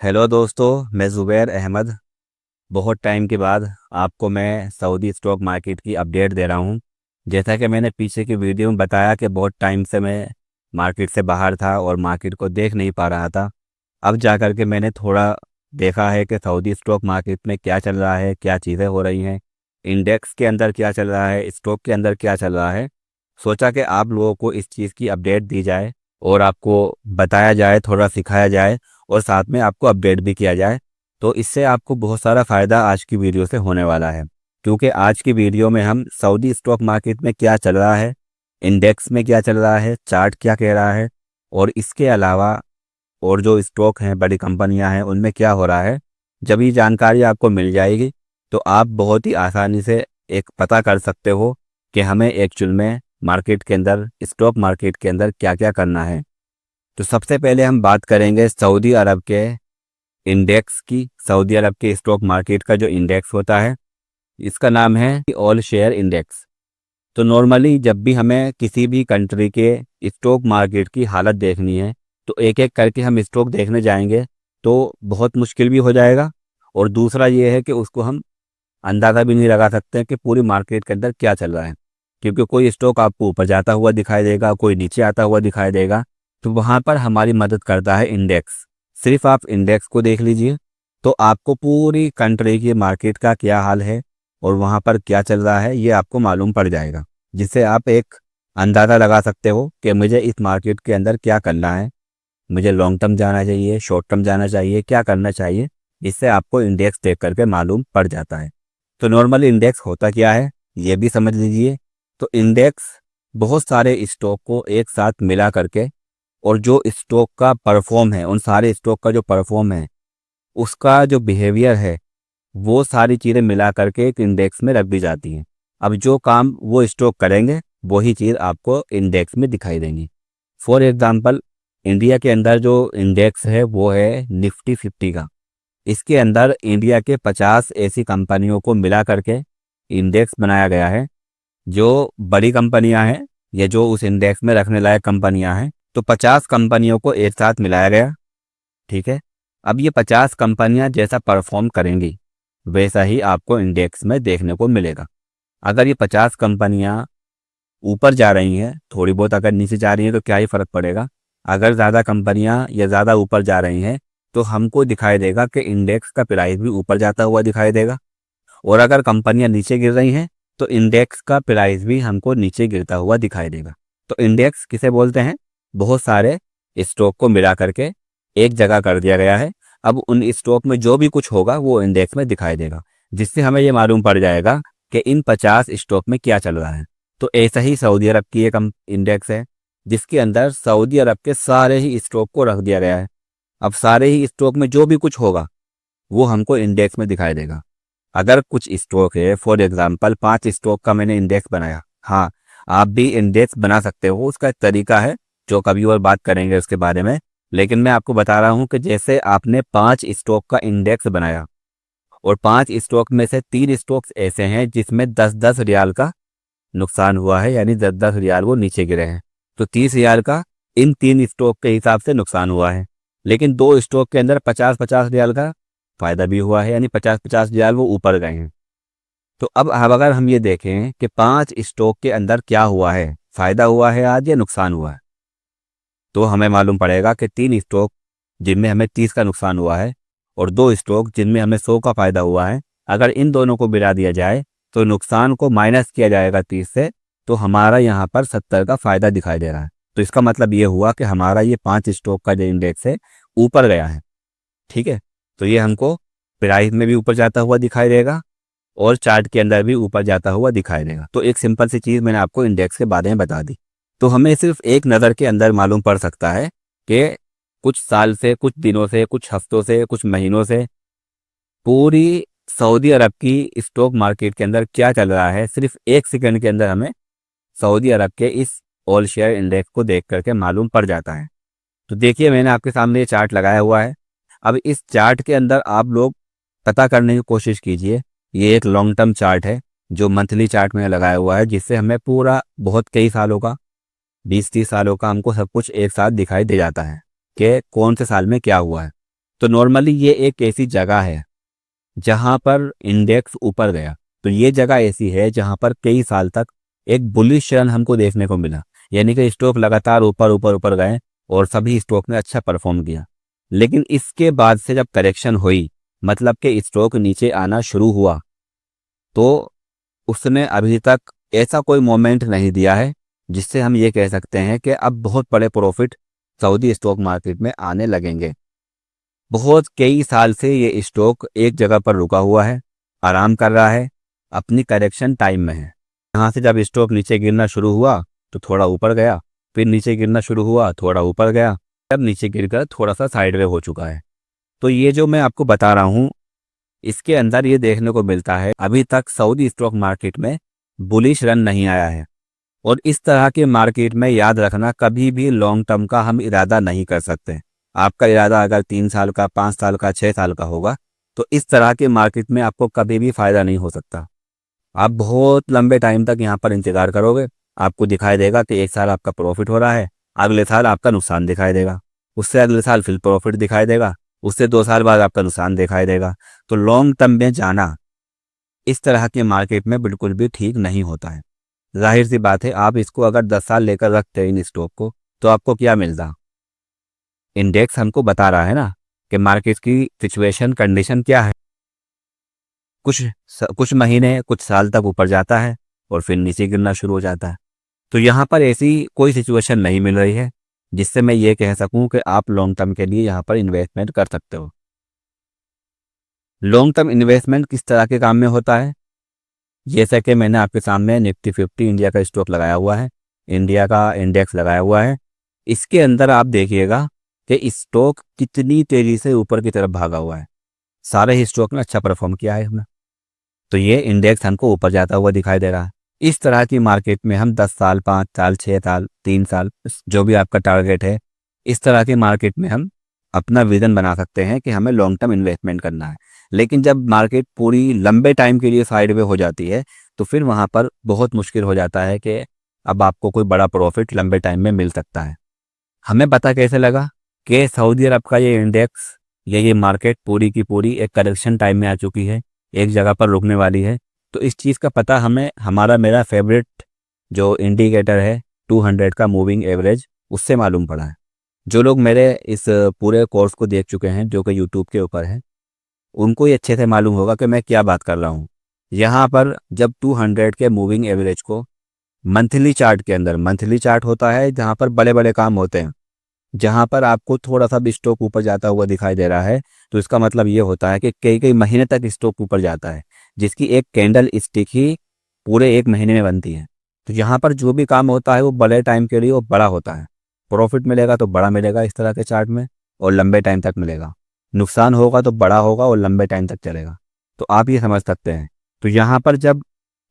Hello दोस्तों, मैं ज़ुबैर अहमद। बहुत टाइम के बाद आपको मैं सऊदी स्टॉक मार्केट की अपडेट दे रहा हूँ। जैसा कि मैंने पीछे की वीडियो में बताया कि बहुत टाइम से मैं मार्केट से बाहर था और मार्केट को देख नहीं पा रहा था। अब जा कर के मैंने थोड़ा देखा है कि सऊदी स्टॉक मार्केट में क्या चल रहा है, क्या चीज़ें हो रही हैं, इंडेक्स के अंदर क्या चल रहा है, स्टॉक के अंदर क्या चल रहा है। सोचा कि आप लोगों को इस चीज़ की अपडेट दी जाए और आपको बताया जाए, थोड़ा सिखाया जाए और साथ में आपको अपडेट भी किया जाए। तो इससे आपको बहुत सारा फ़ायदा आज की वीडियो से होने वाला है, क्योंकि आज की वीडियो में हम सऊदी स्टॉक मार्केट में क्या चल रहा है, इंडेक्स में क्या चल रहा है, चार्ट क्या कह रहा है और इसके अलावा और जो स्टॉक हैं, बड़ी कंपनियां हैं, उनमें क्या हो रहा है। जब ये जानकारी आपको मिल जाएगी तो आप बहुत ही आसानी से एक पता कर सकते हो कि हमें एक्चुअल में मार्केट के अंदर, स्टॉक मार्केट के अंदर क्या क्या करना है। तो सबसे पहले हम बात करेंगे सऊदी अरब के इंडेक्स की। सऊदी अरब के स्टॉक मार्केट का जो इंडेक्स होता है, इसका नाम है ऑल शेयर इंडेक्स। तो नॉर्मली जब भी हमें किसी भी कंट्री के स्टॉक मार्केट की हालत देखनी है तो एक एक करके हम स्टॉक देखने जाएंगे तो बहुत मुश्किल भी हो जाएगा। और दूसरा ये है कि उसको हम अंदाज़ा भी नहीं लगा सकते हैं कि पूरी मार्केट के अंदर क्या चल रहा है, क्योंकि कोई स्टॉक आपको ऊपर जाता हुआ दिखाई देगा, कोई नीचे आता हुआ दिखाई देगा। तो वहाँ पर हमारी मदद करता है इंडेक्स। सिर्फ आप इंडेक्स को देख लीजिए तो आपको पूरी कंट्री की मार्केट का क्या हाल है और वहाँ पर क्या चल रहा है ये आपको मालूम पड़ जाएगा, जिससे आप एक अंदाज़ा लगा सकते हो कि मुझे इस मार्केट के अंदर क्या करना है, मुझे लॉन्ग टर्म जाना चाहिए, शॉर्ट टर्म जाना चाहिए, क्या करना चाहिए। इससे आपको इंडेक्स देख करके मालूम पड़ जाता है। तो नॉर्मली इंडेक्स होता क्या है ये भी समझ लीजिए। तो इंडेक्स बहुत सारे स्टॉक को एक साथ मिला करके और जो स्टॉक का परफॉर्म है, उन सारे स्टॉक का जो परफॉर्म है, उसका जो बिहेवियर है, वो सारी चीज़ें मिला करके एक इंडेक्स में रख दी जाती हैं। अब जो काम वो स्टॉक करेंगे वही चीज़ आपको इंडेक्स में दिखाई देंगी। फॉर एग्जांपल, इंडिया के अंदर जो इंडेक्स है वो है निफ्टी 50 का। इसके अंदर इंडिया के 50 ऐसी कंपनियों को मिला करके इंडेक्स बनाया गया है। जो बड़ी कंपनियां हैं या जो उस इंडेक्स में रखने लायक कंपनियां हैं, तो 50 कंपनियों को एक साथ मिलाया गया। ठीक है। अब ये 50 कंपनियां जैसा परफॉर्म करेंगी वैसा ही आपको इंडेक्स में देखने को मिलेगा। अगर ये 50 कंपनियां ऊपर जा रही हैं, थोड़ी बहुत अगर नीचे जा रही हैं तो क्या ही फर्क पड़ेगा। अगर ज़्यादा कंपनियां या ज़्यादा ऊपर जा रही हैं तो हमको दिखाई देगा कि इंडेक्स का प्राइस भी ऊपर जाता हुआ दिखाई देगा। और अगर कंपनियां नीचे गिर रही हैं तो इंडेक्स का प्राइस भी हमको नीचे गिरता हुआ दिखाई देगा। तो इंडेक्स किसे बोलते हैं? बहुत सारे स्टॉक को मिला करके एक जगह कर दिया गया है। अब उन स्टॉक में जो भी कुछ होगा वो इंडेक्स में दिखाई देगा, जिससे हमें ये मालूम पड़ जाएगा कि इन 50 स्टॉक में क्या चल रहा है। तो ऐसा ही सऊदी अरब की एक इंडेक्स है जिसके अंदर सऊदी अरब के सारे ही स्टॉक को रख दिया गया है। अब सारे ही स्टॉक में जो भी कुछ होगा वो हमको इंडेक्स में दिखाई देगा। अगर कुछ स्टॉक है, फॉर एग्जांपल 5 स्टॉक का मैंने इंडेक्स बनाया, हाँ, आप भी इंडेक्स बना सकते हो। उसका एक तरीका है जो कभी और बात करेंगे उसके बारे में। लेकिन मैं आपको बता रहा हूँ कि जैसे आपने 5 स्टॉक का इंडेक्स बनाया और 5 स्टॉक में से 3 स्टॉक्स ऐसे हैं जिसमें 10-10 रियाल का नुकसान हुआ है, यानी 10-10 रियाल वो नीचे गिरे हैं, तो 30 रियाल का इन 3 स्टॉक के हिसाब से नुकसान हुआ है। लेकिन 2 स्टॉक के अंदर 50-50 रियाल का फायदा भी हुआ है, यानी 50-50 रियाल वो ऊपर गए हैं। तो अब अगर हम ये देखें कि 5 स्टॉक के अंदर क्या हुआ है, फायदा हुआ है आज या नुकसान हुआ है, तो हमें मालूम पड़ेगा कि 3 स्टॉक जिनमें हमें 30 का नुकसान हुआ है और 2 स्टॉक जिनमें हमें 100 का फायदा हुआ है, अगर इन दोनों को मिला दिया जाए तो नुकसान को माइनस किया जाएगा 30 से, तो हमारा यहाँ पर 70 का फायदा दिखाई दे रहा है। तो इसका मतलब ये हुआ कि हमारा ये 5 स्टॉक का जो इंडेक्स है ऊपर गया है। ठीक है। तो ये हमको प्राइस में भी ऊपर जाता हुआ दिखाई देगा और चार्ट के अंदर भी ऊपर जाता हुआ दिखाई देगा। तो एक सिंपल सी चीज़ मैंने आपको इंडेक्स के बारे में बता दी। तो हमें सिर्फ एक नज़र के अंदर मालूम पड़ सकता है कि कुछ साल से, कुछ दिनों से, कुछ हफ्तों से, कुछ महीनों से पूरी सऊदी अरब की स्टॉक मार्केट के अंदर क्या चल रहा है, सिर्फ एक सेकंड के अंदर हमें सऊदी अरब के इस ऑल शेयर इंडेक्स को देख करके मालूम पड़ जाता है। तो देखिए, मैंने आपके सामने ये चार्ट लगाया हुआ है। अब इस चार्ट के अंदर आप लोग पता करने की कोशिश कीजिए। ये एक लॉन्ग टर्म चार्ट है जो मंथली चार्ट में लगाया हुआ है, जिससे हमें पूरा बहुत कई सालों का, 20-30 सालों का हमको सब कुछ एक साथ दिखाई दे जाता है कि कौन से साल में क्या हुआ है। तो नॉर्मली ये एक ऐसी जगह है जहां पर इंडेक्स ऊपर गया। तो ये जगह ऐसी है जहां पर कई साल तक एक बुलिश रन हमको देखने को मिला, यानी कि स्टॉक लगातार ऊपर ऊपर ऊपर गए और सभी स्टॉक ने अच्छा परफॉर्म किया। लेकिन इसके बाद से जब करेक्शन हुई, मतलब कि स्टॉक नीचे आना शुरू हुआ, तो उसने अभी तक ऐसा कोई मोमेंट नहीं दिया है जिससे हम ये कह सकते हैं कि अब बहुत बड़े प्रॉफिट सऊदी स्टॉक मार्केट में आने लगेंगे। बहुत कई साल से ये स्टॉक एक जगह पर रुका हुआ है, आराम कर रहा है, अपनी करेक्शन टाइम में है। यहाँ से जब स्टॉक नीचे गिरना शुरू हुआ तो थोड़ा ऊपर गया, फिर नीचे गिरना शुरू हुआ, थोड़ा ऊपर गया, तब नीचे गिरकर थोड़ा सा साइडवे हो चुका है। तो ये जो मैं आपको बता रहा हूँ, इसके अंदर ये देखने को मिलता है अभी तक सऊदी स्टॉक मार्केट में बुलिश रन नहीं आया है। और इस तरह के मार्केट में याद रखना, कभी भी लॉन्ग टर्म का हम इरादा नहीं कर सकते। आपका इरादा अगर 3 साल का, 5 साल का, 6 साल का होगा, तो इस तरह के मार्केट में आपको कभी भी फायदा नहीं हो सकता। आप बहुत लंबे टाइम तक यहाँ पर इंतजार करोगे, आपको दिखाई देगा कि 1 साल आपका प्रॉफिट हो रहा है, अगले साल आपका नुकसान दिखाई देगा, उससे अगले साल फिर प्रॉफिट दिखाई देगा, उससे 2 साल बाद आपका नुकसान दिखाई देगा। तो लॉन्ग टर्म में जाना इस तरह के मार्केट में बिल्कुल भी ठीक नहीं होता है। जाहिर सी बात है, आप इसको अगर 10 साल लेकर रखते हैं इन स्टॉक को, तो आपको क्या मिलता? इंडेक्स हमको बता रहा है ना कि मार्केट की सिचुएशन, कंडीशन क्या है। कुछ महीने, कुछ साल तक ऊपर जाता है और फिर नीचे गिरना शुरू हो जाता है। तो यहाँ पर ऐसी कोई सिचुएशन नहीं मिल रही है जिससे मैं ये कह सकूं कि आप लॉन्ग टर्म के लिए यहाँ पर इन्वेस्टमेंट कर सकते हो। लॉन्ग टर्म इन्वेस्टमेंट किस तरह के काम में होता है? जैसा कि मैंने आपके सामने निफ्टी 50 इंडिया का स्टॉक लगाया हुआ है, इंडिया का इंडेक्स लगाया हुआ है। इसके अंदर आप देखिएगा कि स्टॉक कितनी तेजी से ऊपर की तरफ भागा हुआ है। सारे ही स्टॉक ने अच्छा परफॉर्म किया है इसमें। तो ये इंडेक्स हमको ऊपर जाता हुआ दिखाई दे रहा है। इस तरह की मार्केट में हम 10 साल, 5 साल, 6 साल, 3 साल, जो भी आपका टारगेट है, इस तरह की मार्केट में हम अपना विजन बना सकते हैं कि हमें लॉन्ग टर्म इन्वेस्टमेंट करना है। लेकिन जब मार्केट पूरी लंबे टाइम के लिए साइडवे हो जाती है, तो फिर वहाँ पर बहुत मुश्किल हो जाता है कि अब आपको कोई बड़ा प्रॉफिट लंबे टाइम में मिल सकता है। हमें पता कैसे लगा कि सऊदी अरब का ये इंडेक्स, ये मार्केट पूरी की पूरी एक करेक्शन टाइम में आ चुकी है, एक जगह पर रुकने वाली है? तो इस चीज़ का पता हमें मेरा फेवरेट जो इंडिकेटर है 200 का मूविंग एवरेज, उससे मालूम पड़ा है। जो लोग मेरे इस पूरे कोर्स को देख चुके हैं, जो कि यूट्यूब के ऊपर है, उनको ये अच्छे से मालूम होगा कि मैं क्या बात कर रहा हूँ। यहाँ पर जब 200 के मूविंग एवरेज को मंथली चार्ट के अंदर, मंथली चार्ट होता है जहाँ पर बड़े बड़े काम होते हैं, जहाँ पर आपको थोड़ा सा भी स्टॉक ऊपर जाता हुआ दिखाई दे रहा है, तो इसका मतलब ये होता है कि कई कई महीने तक स्टॉक ऊपर जाता है, जिसकी एक कैंडल स्टिक ही पूरे एक महीने में बनती है। तो यहाँ पर जो भी काम होता है वो बड़े टाइम के लिए वो बड़ा होता है। प्रॉफिट मिलेगा तो बड़ा मिलेगा इस तरह के चार्ट में, और लंबे टाइम तक मिलेगा। नुकसान होगा तो बड़ा होगा और लंबे टाइम तक चलेगा। तो आप ये समझ सकते हैं। तो यहाँ पर जब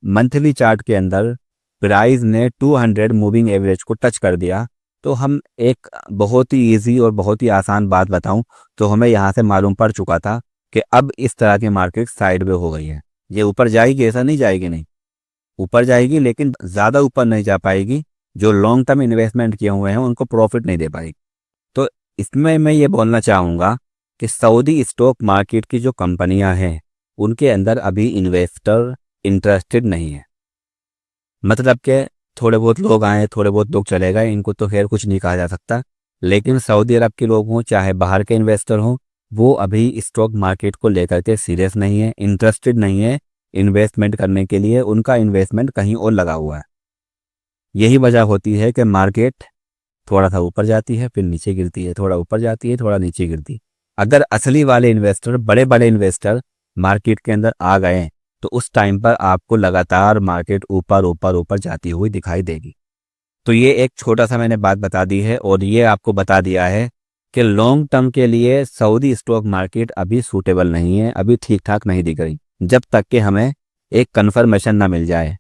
मंथली चार्ट के अंदर प्राइस ने 200 मूविंग एवरेज को टच कर दिया, तो हम एक बहुत ही ईजी और बहुत ही आसान बात बताऊं, तो हमें यहाँ से मालूम पड़ चुका था कि अब इस तरह की मार्केट साइडवे हो गई है। ये ऊपर जाएगी, ऐसा नहीं जाएगी नहीं, ऊपर जाएगी, लेकिन ज़्यादा ऊपर नहीं जा पाएगी। जो लॉन्ग टर्म इन्वेस्टमेंट किए हुए हैं उनको प्रॉफिट नहीं दे पाएगी। तो इसमें मैं ये बोलना चाहूँगा कि सऊदी स्टॉक मार्केट की जो कंपनियां हैं, उनके अंदर अभी इन्वेस्टर इंटरेस्टेड नहीं है। मतलब कि थोड़े बहुत लोग आए, थोड़े बहुत लोग चले गए, इनको तो खैर कुछ नहीं कहा जा सकता। लेकिन सऊदी अरब के लोग हों चाहे बाहर के इन्वेस्टर हों, वो अभी स्टॉक मार्केट को लेकर के सीरियस नहीं है, इंटरेस्टेड नहीं है इन्वेस्टमेंट करने के लिए। उनका इन्वेस्टमेंट कहीं और लगा हुआ है। यही वजह होती है कि मार्केट थोड़ा सा ऊपर जाती है, फिर नीचे गिरती है, थोड़ा ऊपर जाती है, थोड़ा नीचे गिरती है। अगर असली वाले इन्वेस्टर, बड़े बड़े इन्वेस्टर मार्केट के अंदर आ गए, तो उस टाइम पर आपको लगातार मार्केट ऊपर ऊपर ऊपर जाती हुई दिखाई देगी। तो ये एक छोटा सा मैंने बात बता दी है, और ये आपको बता दिया है कि लॉन्ग टर्म के लिए सऊदी स्टॉक मार्केट अभी सूटेबल नहीं है, अभी ठीक ठाक नहीं दिख रही, जब तक कि हमें एक कन्फर्मेशन ना मिल जाए।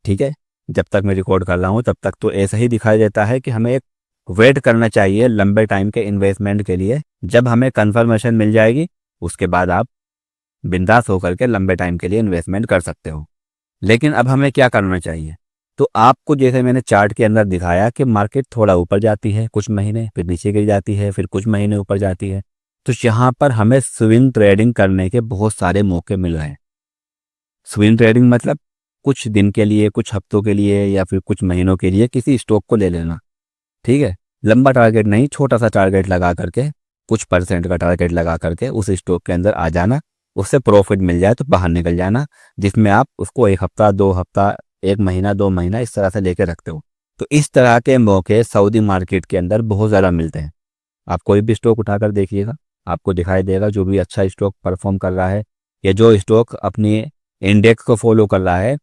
ठीक है, जब तक मैं रिकॉर्ड कर रहा हूँ तब तक तो ऐसा ही दिखाई देता है कि हमें एक वेट करना चाहिए लंबे टाइम के इन्वेस्टमेंट के लिए। जब हमें कन्फर्मेशन मिल जाएगी, उसके बाद आप बिंदास होकर के लंबे टाइम के लिए इन्वेस्टमेंट कर सकते हो। लेकिन अब हमें क्या करना चाहिए? तो आपको जैसे मैंने चार्ट के अंदर दिखाया कि मार्केट थोड़ा ऊपर जाती है कुछ महीने, फिर नीचे गिर जाती है, फिर कुछ महीने ऊपर जाती है, तो यहाँ पर हमें स्विंग ट्रेडिंग करने के बहुत सारे मौके मिल रहे हैं। स्विंग ट्रेडिंग मतलब कुछ दिन के लिए, कुछ हफ्तों के लिए या फिर कुछ महीनों के लिए किसी स्टॉक को ले लेना, ठीक है। लंबा टारगेट नहीं, छोटा सा टारगेट लगा करके, कुछ परसेंट का टारगेट लगा करके उस स्टॉक के अंदर आ जाना, उससे प्रॉफिट मिल जाए तो बाहर निकल जाना, जिसमें आप उसको 1 हफ्ता, 2 हफ्ता, 1 महीना, 2 महीना इस तरह से लेके रखते हो। तो इस तरह के मौके सऊदी मार्केट के अंदर बहुत ज़्यादा मिलते हैं। आप कोई भी स्टॉक उठाकर देखिएगा, आपको दिखाई देगा जो भी अच्छा स्टॉक परफॉर्म कर रहा है या जो स्टॉक अपनी इंडेक्स को फॉलो कर रहा है,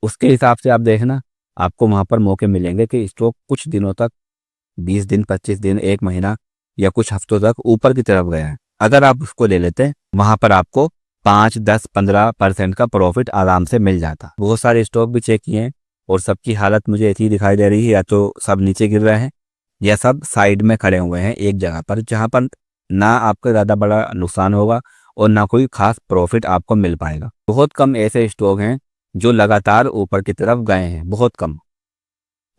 उसके हिसाब से आप देखना, आपको वहाँ पर मौके मिलेंगे कि स्टॉक कुछ दिनों तक, 20 दिन, 25 दिन, 1 महीना या कुछ हफ्तों तक ऊपर की तरफ गया है। अगर आप उसको ले लेते हैं, वहाँ पर आपको 5, 10, 15% का प्रॉफिट आराम से मिल जाता। बहुत सारे स्टॉक भी चेक किए हैं और सबकी हालत मुझे ऐसी दिखाई दे रही है, या तो सब नीचे गिर रहे हैं या सब साइड में खड़े हुए हैं एक जगह पर, जहाँ पर ना आपका ज़्यादा बड़ा नुकसान होगा और ना कोई खास प्रॉफिट आपको मिल पाएगा। बहुत कम ऐसे स्टॉक हैं जो लगातार ऊपर की तरफ गए हैं, बहुत कम।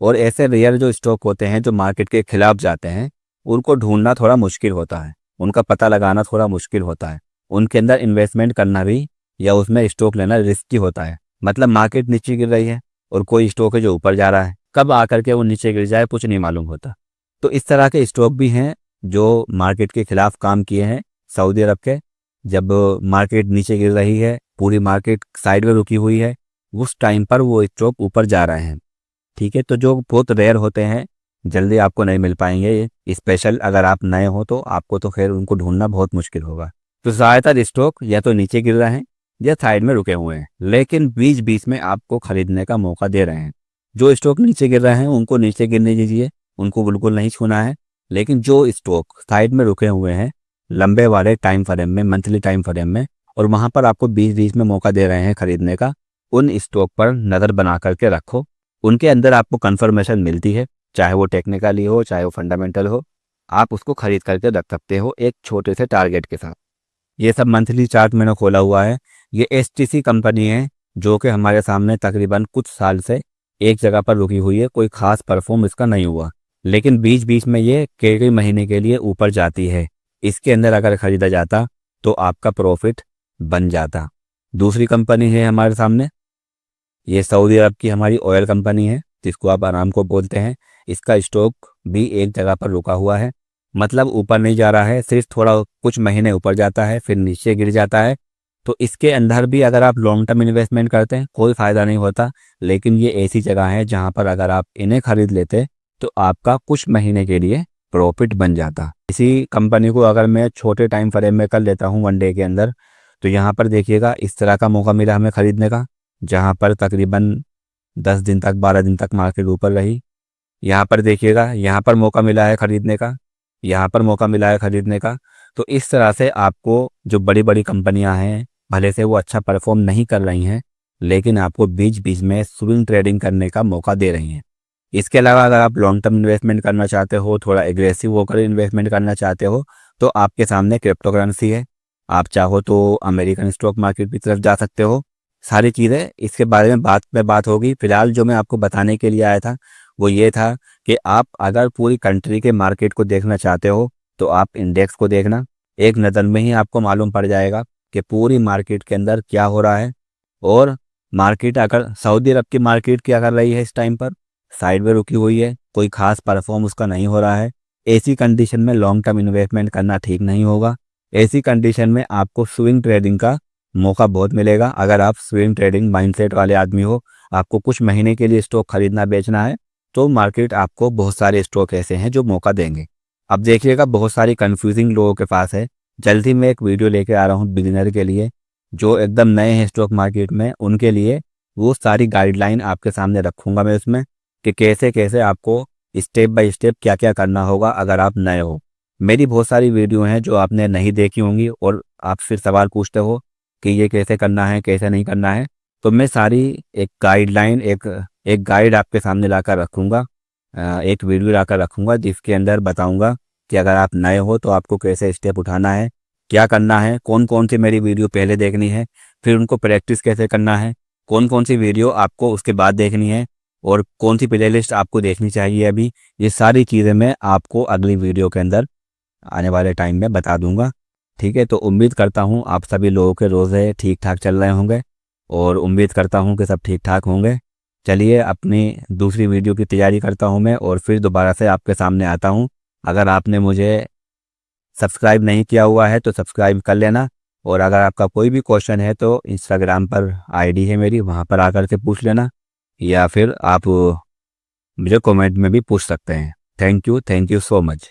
और ऐसे रेयर जो स्टॉक होते हैं जो मार्केट के खिलाफ जाते हैं, उनको ढूंढना थोड़ा मुश्किल होता है, उनका पता लगाना थोड़ा मुश्किल होता है, उनके अंदर इन्वेस्टमेंट करना भी या उसमें स्टॉक लेना रिस्की होता है। मतलब मार्केट नीचे गिर रही है और कोई स्टॉक है जो ऊपर जा रहा है, कब आकर के वो नीचे गिर जाए कुछ नहीं मालूम होता। तो इस तरह के स्टॉक भी हैं जो मार्केट के खिलाफ काम किए हैं सऊदी अरब के। जब मार्केट नीचे गिर रही है, पूरी मार्केट साइड में रुकी हुई है, उस टाइम पर वो स्टॉक ऊपर जा रहे हैं, ठीक है। तो जो बहुत रेयर होते हैं, जल्दी आपको नहीं मिल पाएंगे ये, स्पेशल अगर आप नए हो तो आपको तो खैर उनको ढूंढना बहुत मुश्किल होगा। तो ज़्यादातर स्टॉक या तो नीचे गिर रहे हैं या साइड में रुके हुए हैं, लेकिन बीच बीच में आपको खरीदने का मौका दे रहे हैं। जो स्टॉक नीचे गिर रहे हैं उनको नीचे गिरने दीजिए, उनको बिल्कुल नहीं छूना है। लेकिन जो स्टॉक साइड में रुके हुए हैं लंबे वाले टाइम फ्रेम में, मंथली टाइम फ्रेम में, और वहाँ पर आपको बीच बीच में मौका दे रहे हैं खरीदने का, उन स्टॉक पर नज़र बना करके रखो। उनके अंदर आपको कंफर्मेशन मिलती है, चाहे वो टेक्निकली हो चाहे वो फंडामेंटल हो, आप उसको खरीद करके रख सकते हो एक छोटे से टारगेट के साथ। ये सब मंथली चार्ट मैंने खोला हुआ है। ये एसटीसी कंपनी है जो कि हमारे सामने तकरीबन कुछ साल से एक जगह पर रुकी हुई है, कोई खास परफॉर्म इसका नहीं हुआ, लेकिन बीच बीच में ये कई महीने के लिए ऊपर जाती है। इसके अंदर अगर खरीदा जाता तो आपका प्रॉफिट बन जाता। दूसरी कंपनी है हमारे सामने, ये सऊदी अरब की हमारी ऑयल कंपनी है जिसको आप आरामको बोलते हैं। इसका स्टॉक भी एक जगह पर रुका हुआ है, मतलब ऊपर नहीं जा रहा है, सिर्फ थोड़ा कुछ महीने ऊपर जाता है फिर नीचे गिर जाता है। तो इसके अंदर भी अगर आप लॉन्ग टर्म इन्वेस्टमेंट करते हैं कोई फ़ायदा नहीं होता, लेकिन ये ऐसी जगह है जहाँ पर अगर आप इन्हें खरीद लेते तो आपका कुछ महीने के लिए प्रॉफिट बन जाता। इसी कंपनी को अगर मैं छोटे टाइम फ्रेम में कर लेता हूँ 1 डे के अंदर, तो यहाँ पर देखिएगा इस तरह का मौका मिला हमें खरीदने का, जहाँ पर तकरीबन 10 दिन तक, 12 दिन तक मार्केट ऊपर रही। यहाँ पर देखिएगा, यहाँ पर मौका मिला है खरीदने का, यहाँ पर मौका मिला है खरीदने का। तो इस तरह से आपको जो बड़ी बड़ी कंपनियां हैं, भले से वो अच्छा परफॉर्म नहीं कर रही हैं, लेकिन आपको बीच बीच में स्विंग ट्रेडिंग करने का मौका दे रही हैं। इसके अलावा अगर आप लॉन्ग टर्म इन्वेस्टमेंट करना चाहते हो, थोड़ा एग्रेसिव होकर इन्वेस्टमेंट करना चाहते हो, तो आपके सामने क्रिप्टो करेंसी है। आप चाहो तो अमेरिकन स्टॉक मार्केट की तरफ जा सकते हो। सारी चीज़ें इसके बारे में बात होगी। फिलहाल जो मैं आपको बताने के लिए आया था वो ये था कि आप अगर पूरी कंट्री के मार्केट को देखना चाहते हो तो आप इंडेक्स को देखना, एक नज़र में ही आपको मालूम पड़ जाएगा कि पूरी मार्केट के अंदर क्या हो रहा है। और मार्केट अगर सऊदी अरब की मार्केट क्या कर रही है इस टाइम पर, साइड में रुकी हुई है, कोई खास परफॉर्म उसका नहीं हो रहा है। ऐसी कंडीशन में लॉन्ग टर्म इन्वेस्टमेंट करना ठीक नहीं होगा। ऐसी कंडीशन में आपको स्विंग ट्रेडिंग का मौका बहुत मिलेगा। अगर आप स्विंग ट्रेडिंग माइंडसेट वाले आदमी हो, आपको कुछ महीने के लिए स्टॉक खरीदना बेचना है, तो मार्केट आपको बहुत सारे स्टॉक ऐसे हैं जो मौका देंगे। अब देखिएगा बहुत सारी कंफ्यूजिंग लोगों के पास है। जल्दी मैं एक वीडियो लेके आ रहा हूँ बिगिनर के लिए, जो एकदम नए हैं स्टॉक मार्केट में, उनके लिए वो सारी गाइडलाइन आपके सामने रखूँगा मैं उसमें, कि कैसे कैसे आपको स्टेप बाय स्टेप क्या क्या करना होगा अगर आप नए हो। मेरी बहुत सारी वीडियो हैं जो आपने नहीं देखी होंगी और आप फिर सवाल पूछते हो कि ये कैसे करना है कैसे नहीं करना है। तो मैं सारी एक गाइडलाइन, एक गाइड आपके सामने लाकर रखूँगा, एक वीडियो लाकर रखूँगा जिसके अंदर बताऊँगा कि अगर आप नए हो तो आपको कैसे स्टेप उठाना है, क्या करना है, कौन कौन सी मेरी वीडियो पहले देखनी है, फिर उनको प्रैक्टिस कैसे करना है, कौन कौन सी वीडियो आपको उसके बाद देखनी है और कौन सी प्लेलिस्ट आपको देखनी चाहिए अभी। ये सारी चीज़ें मैं आपको अगली वीडियो के अंदर आने वाले टाइम में बता दूंगा। ठीक है, तो उम्मीद करता हूँ आप सभी लोगों के रोज़े ठीक ठाक चल रहे होंगे और उम्मीद करता हूँ कि सब ठीक ठाक होंगे। चलिए अपनी दूसरी वीडियो की तैयारी करता हूँ मैं और फिर दोबारा से आपके सामने आता हूँ। अगर आपने मुझे सब्सक्राइब नहीं किया हुआ है तो सब्सक्राइब कर लेना, और अगर आपका कोई भी क्वेश्चन है तो इंस्टाग्राम पर आईडी है मेरी, वहाँ पर आकर के पूछ लेना, या फिर आप मुझे कमेंट में भी पूछ सकते हैं। Thank you so much.